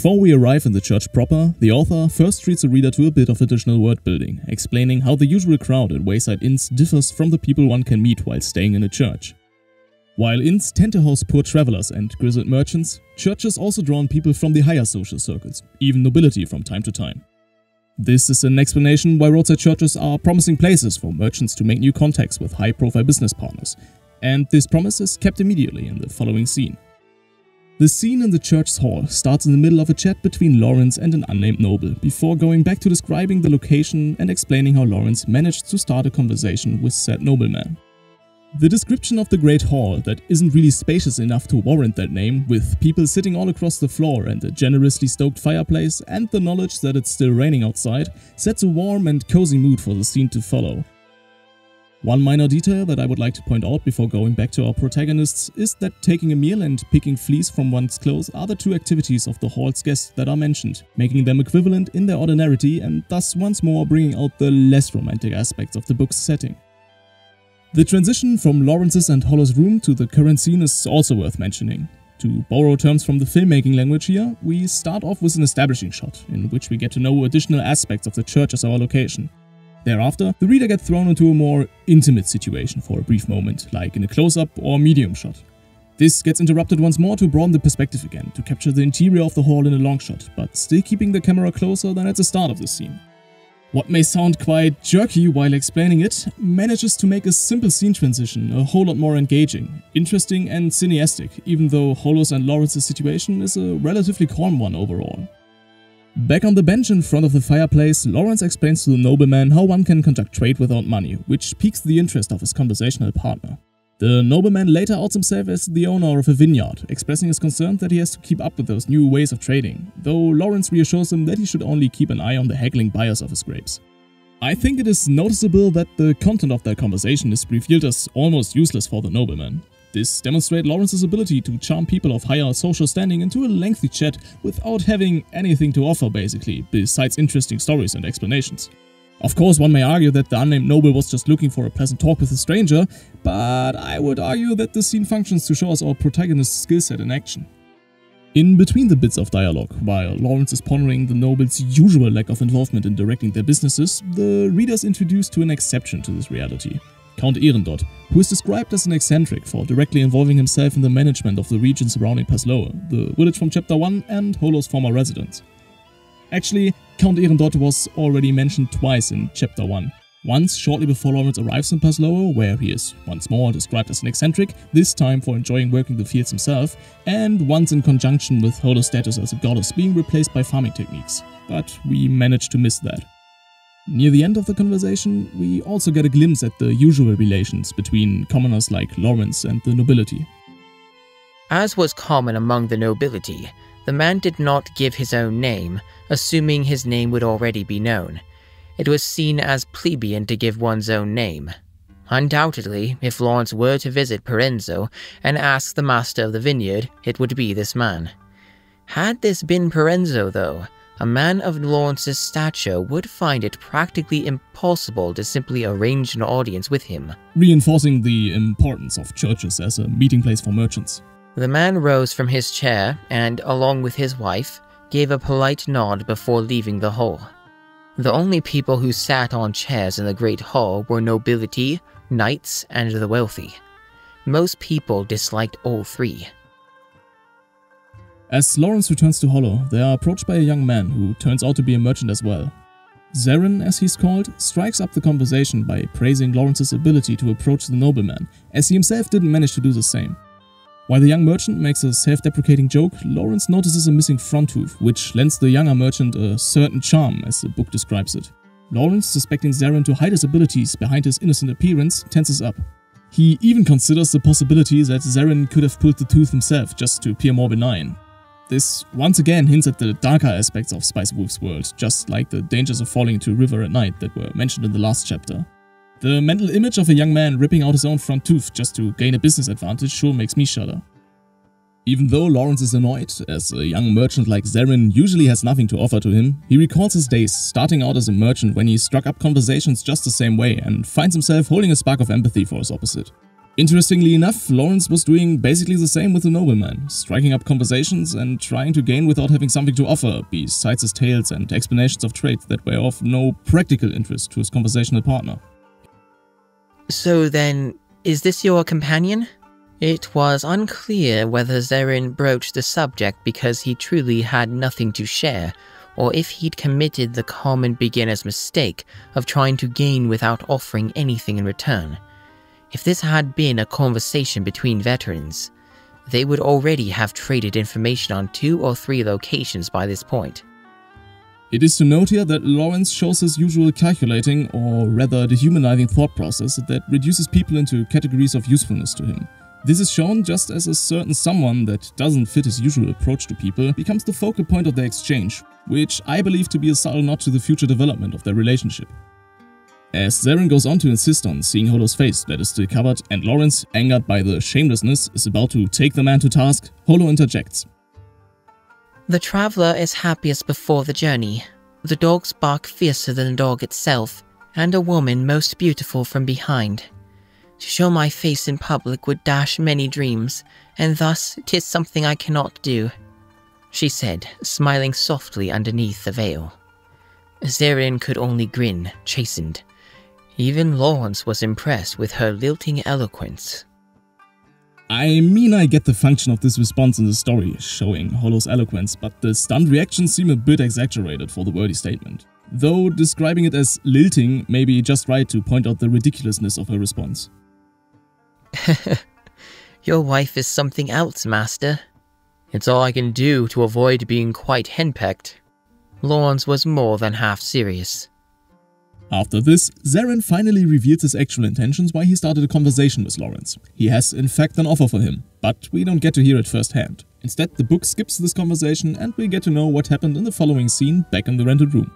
Before we arrive in the church proper, the author first treats the reader to a bit of additional word building, explaining how the usual crowd at wayside inns differs from the people one can meet while staying in a church. While inns tend to host poor travelers and grizzled merchants, churches also draw on people from the higher social circles, even nobility from time to time. This is an explanation why roadside churches are promising places for merchants to make new contacts with high-profile business partners, and this promise is kept immediately in the following scene. The scene in the church's hall starts in the middle of a chat between Lawrence and an unnamed noble, before going back to describing the location and explaining how Lawrence managed to start a conversation with said nobleman. The description of the Great Hall that isn't really spacious enough to warrant that name, with people sitting all across the floor and a generously stoked fireplace and the knowledge that it's still raining outside, sets a warm and cozy mood for the scene to follow. One minor detail that I would like to point out before going back to our protagonists is that taking a meal and picking fleas from one's clothes are the two activities of the hall's guests that are mentioned, making them equivalent in their ordinarity and thus once more bringing out the less romantic aspects of the book's setting. The transition from Lawrence's and Hollow's room to the current scene is also worth mentioning. To borrow terms from the filmmaking language here, we start off with an establishing shot, in which we get to know additional aspects of the church as our location. Thereafter, the reader gets thrown into a more intimate situation for a brief moment, like in a close-up or medium shot. This gets interrupted once more to broaden the perspective again, to capture the interior of the hall in a long shot, but still keeping the camera closer than at the start of the scene. What may sound quite jerky while explaining it, manages to make a simple scene transition a whole lot more engaging, interesting and cineastic, even though Hollow's and Lawrence's situation is a relatively calm one overall. Back on the bench in front of the fireplace, Lawrence explains to the nobleman how one can conduct trade without money, which piques the interest of his conversational partner. The nobleman later outs himself as the owner of a vineyard, expressing his concern that he has to keep up with those new ways of trading, though Lawrence reassures him that he should only keep an eye on the haggling buyers of his grapes. I think it is noticeable that the content of their conversation is revealed as almost useless for the nobleman. This demonstrates Lawrence's ability to charm people of higher social standing into a lengthy chat without having anything to offer basically, besides interesting stories and explanations. Of course, one may argue that the unnamed noble was just looking for a pleasant talk with a stranger, but I would argue that the scene functions to show us our protagonist's skill set in action. In between the bits of dialogue, while Lawrence is pondering the noble's usual lack of involvement in directing their businesses, the reader is introduced to an exception to this reality. Count Ehrendort, who is described as an eccentric for directly involving himself in the management of the region surrounding Pasloa, the village from Chapter 1 and Hollow's former residence. Actually, Count Ehrendort was already mentioned twice in Chapter 1. Once shortly before Lawrence arrives in Pasloa, where he is once more described as an eccentric, this time for enjoying working the fields himself, and once in conjunction with Hollow's status as a goddess being replaced by farming techniques, but we managed to miss that. Near the end of the conversation, we also get a glimpse at the usual relations between commoners like Lawrence and the nobility. As was common among the nobility, the man did not give his own name, assuming his name would already be known. It was seen as plebeian to give one's own name. Undoubtedly, if Lawrence were to visit Parenzo and ask the master of the vineyard, it would be this man. Had this been Parenzo, though, a man of Lawrence's stature would find it practically impossible to simply arrange an audience with him, reinforcing the importance of churches as a meeting place for merchants. The man rose from his chair and, along with his wife, gave a polite nod before leaving the hall. The only people who sat on chairs in the great hall were nobility, knights, and the wealthy. Most people disliked all three. As Lawrence returns to Hollow, they are approached by a young man who turns out to be a merchant as well. Zarin, as he's called, strikes up the conversation by praising Lawrence's ability to approach the nobleman, as he himself didn't manage to do the same. While the young merchant makes a self-deprecating joke, Lawrence notices a missing front tooth, which lends the younger merchant a certain charm, as the book describes it. Lawrence, suspecting Zarin to hide his abilities behind his innocent appearance, tenses up. He even considers the possibility that Zarin could have pulled the tooth himself just to appear more benign. This once again hints at the darker aspects of Spice Wolf's world, just like the dangers of falling into a river at night that were mentioned in the last chapter. The mental image of a young man ripping out his own front tooth just to gain a business advantage sure makes me shudder. Even though Lawrence is annoyed, as a young merchant like Zarin usually has nothing to offer to him, he recalls his days starting out as a merchant when he struck up conversations just the same way and finds himself holding a spark of empathy for his opposite. Interestingly enough, Lawrence was doing basically the same with the nobleman, striking up conversations and trying to gain without having something to offer, besides his tales and explanations of traits that were of no practical interest to his conversational partner. So then, is this your companion? It was unclear whether Zarin broached the subject because he truly had nothing to share, or if he'd committed the common beginner's mistake of trying to gain without offering anything in return. If this had been a conversation between veterans, they would already have traded information on 2 or 3 locations by this point. It is to note here that Lawrence shows his usual calculating, or rather dehumanizing thought process that reduces people into categories of usefulness to him. This is shown just as a certain someone that doesn't fit his usual approach to people becomes the focal point of their exchange, which I believe to be a subtle nod to the future development of their relationship. As Zarin goes on to insist on seeing Holo's face that is still covered, and Lawrence, angered by the shamelessness, is about to take the man to task, Holo interjects. The traveler is happiest before the journey. The dogs bark fiercer than the dog itself, and a woman most beautiful from behind. To show my face in public would dash many dreams, and thus 'tis something I cannot do, she said, smiling softly underneath the veil. Zarin could only grin, chastened. Even Lawrence was impressed with her lilting eloquence. I mean, I get the function of this response in the story, showing Holo's eloquence, but the stunned reactions seem a bit exaggerated for the wordy statement. Though describing it as lilting may be just right to point out the ridiculousness of her response. Your wife is something else, master. It's all I can do to avoid being quite henpecked. Lawrence was more than half serious. After this, Zarin finally reveals his actual intentions why he started a conversation with Lawrence. He has in fact an offer for him, but we don't get to hear it firsthand. Instead, the book skips this conversation and we get to know what happened in the following scene back in the rented room.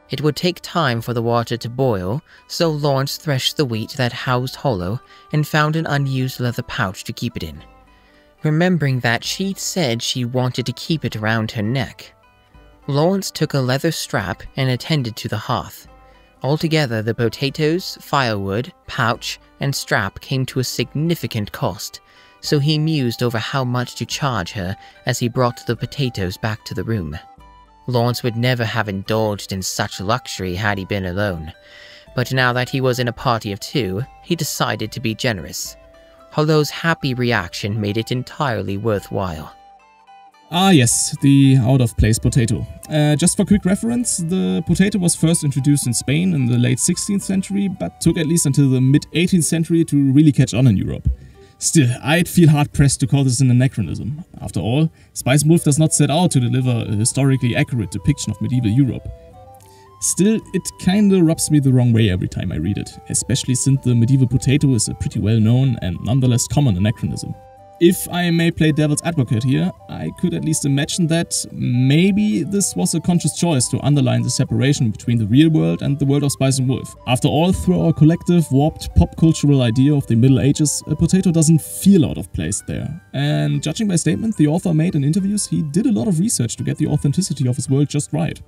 It would take time for the water to boil, so Lawrence threshed the wheat that housed Holo and found an unused leather pouch to keep it in, remembering that she'd said she wanted to keep it around her neck. Lawrence took a leather strap and attended to the hearth. Altogether, the potatoes, firewood, pouch, and strap came to a significant cost, so he mused over how much to charge her as he brought the potatoes back to the room. Lawrence would never have indulged in such luxury had he been alone, but now that he was in a party of 2, he decided to be generous. Holo's happy reaction made it entirely worthwhile. Ah yes, the out-of-place potato. Just for quick reference, the potato was first introduced in Spain in the late 16th century, but took at least until the mid-18th century to really catch on in Europe. Still, I'd feel hard-pressed to call this an anachronism. After all, Spice Wolf does not set out to deliver a historically accurate depiction of medieval Europe. Still, it kinda rubs me the wrong way every time I read it, especially since the medieval potato is a pretty well-known and nonetheless common anachronism. If I may play devil's advocate here, I could at least imagine that maybe this was a conscious choice to underline the separation between the real world and the world of Spice and Wolf. After all, through our collective, warped pop-cultural idea of the Middle Ages, a potato doesn't feel out of place there. And judging by statement the author made in interviews, he did a lot of research to get the authenticity of his world just right.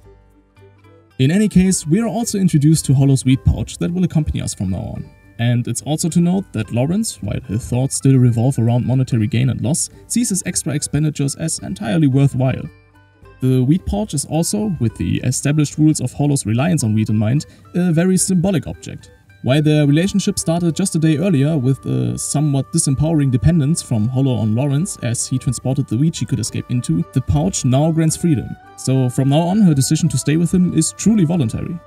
In any case, we are also introduced to Holo's wheat pouch that will accompany us from now on. And it's also to note that Lawrence, while his thoughts still revolve around monetary gain and loss, sees his extra expenditures as entirely worthwhile. The wheat pouch is also, with the established rules of Holo's reliance on wheat in mind, a very symbolic object. While their relationship started just a day earlier with a somewhat disempowering dependence from Holo on Lawrence as he transported the wheat she could escape into, the pouch now grants freedom. So from now on, her decision to stay with him is truly voluntary.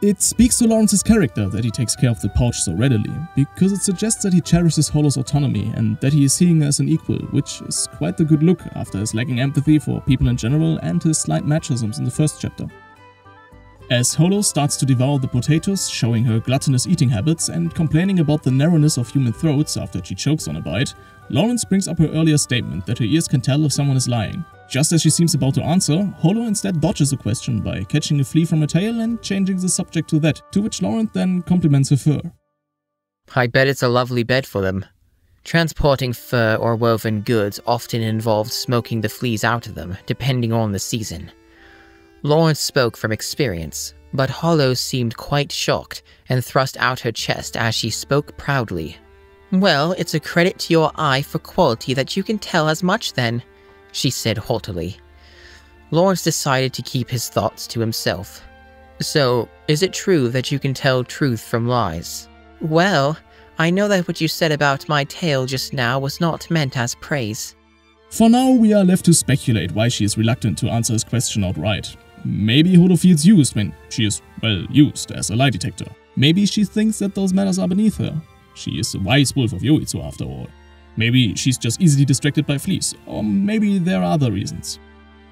It speaks to Lawrence's character that he takes care of the pouch so readily, because it suggests that he cherishes Holo's autonomy and that he is seeing her as an equal, which is quite the good look after his lacking empathy for people in general and his slight machisms in the first chapter. As Holo starts to devour the potatoes, showing her gluttonous eating habits and complaining about the narrowness of human throats after she chokes on a bite, Lawrence brings up her earlier statement that her ears can tell if someone is lying. Just as she seems about to answer, Holo instead dodges a question by catching a flea from her tail and changing the subject to that, to which Lawrence then compliments her fur. I bet it's a lovely bed for them. Transporting fur or woven goods often involved smoking the fleas out of them, depending on the season. Lawrence spoke from experience, but Holo seemed quite shocked and thrust out her chest as she spoke proudly. Well, it's a credit to your eye for quality that you can tell as much then, she said haughtily. Lawrence decided to keep his thoughts to himself. So, is it true that you can tell truth from lies? Well, I know that what you said about my tale just now was not meant as praise. For now, we are left to speculate why she is reluctant to answer his question outright. Maybe Holo feels used when she is, well, used as a lie detector. Maybe she thinks that those matters are beneath her. She is the wise wolf of Yoitsu after all. Maybe she's just easily distracted by fleas, or maybe there are other reasons.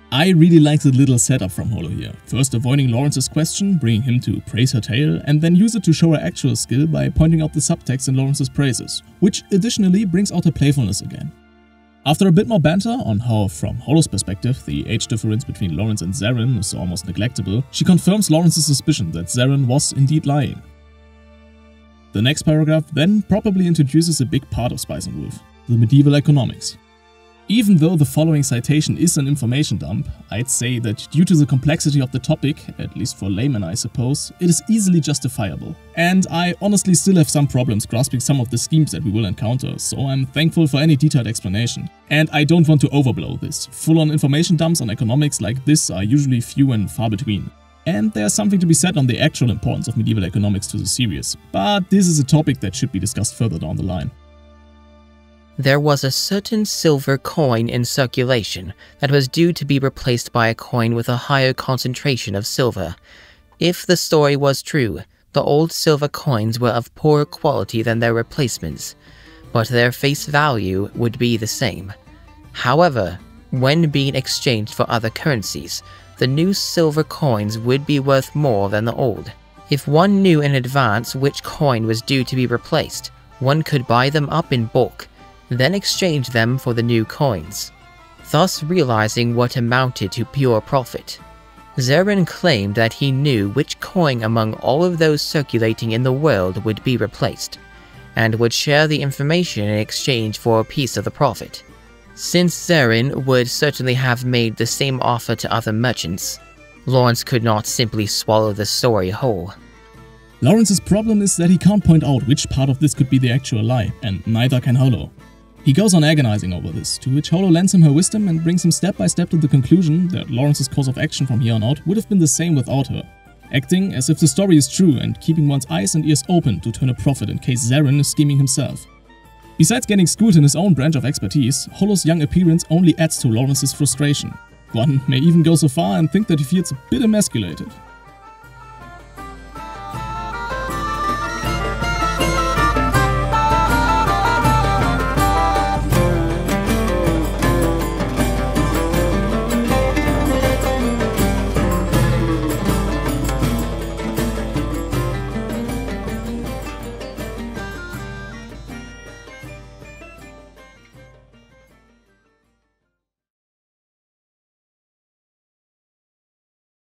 I really like the little setup from Holo here. First avoiding Lawrence's question, bringing him to praise her tale, and then use it to show her actual skill by pointing out the subtext in Lawrence's praises, which additionally brings out her playfulness again. After a bit more banter on how, from Holo's perspective, the age difference between Lawrence and Zarin is almost neglectable, she confirms Lawrence's suspicion that Zarin was indeed lying. The next paragraph then probably introduces a big part of Spice and Wolf, the medieval economics. Even though the following citation is an information dump, I'd say that due to the complexity of the topic, at least for laymen I suppose, it is easily justifiable. And I honestly still have some problems grasping some of the schemes that we will encounter, so I'm thankful for any detailed explanation. And I don't want to overblow this. Full-on information dumps on economics like this are usually few and far between. And there's something to be said on the actual importance of medieval economics to the series, but this is a topic that should be discussed further down the line. There was a certain silver coin in circulation that was due to be replaced by a coin with a higher concentration of silver. If the story was true, the old silver coins were of poorer quality than their replacements, but their face value would be the same. However, when being exchanged for other currencies, the new silver coins would be worth more than the old. If one knew in advance which coin was due to be replaced, one could buy them up in bulk, then exchange them for the new coins, thus realizing what amounted to pure profit. Zarin claimed that he knew which coin among all of those circulating in the world would be replaced, and would share the information in exchange for a piece of the profit. Since Zarin would certainly have made the same offer to other merchants, Lawrence could not simply swallow the story whole. Lawrence's problem is that he can't point out which part of this could be the actual lie, and neither can Holo. He goes on agonizing over this, to which Holo lends him her wisdom and brings him step by step to the conclusion that Lawrence's course of action from here on out would have been the same without her, acting as if the story is true and keeping one's eyes and ears open to turn a profit in case Zarin is scheming himself. Besides getting schooled in his own branch of expertise, Holo's young appearance only adds to Lawrence's frustration. One may even go so far and think that he feels a bit emasculated.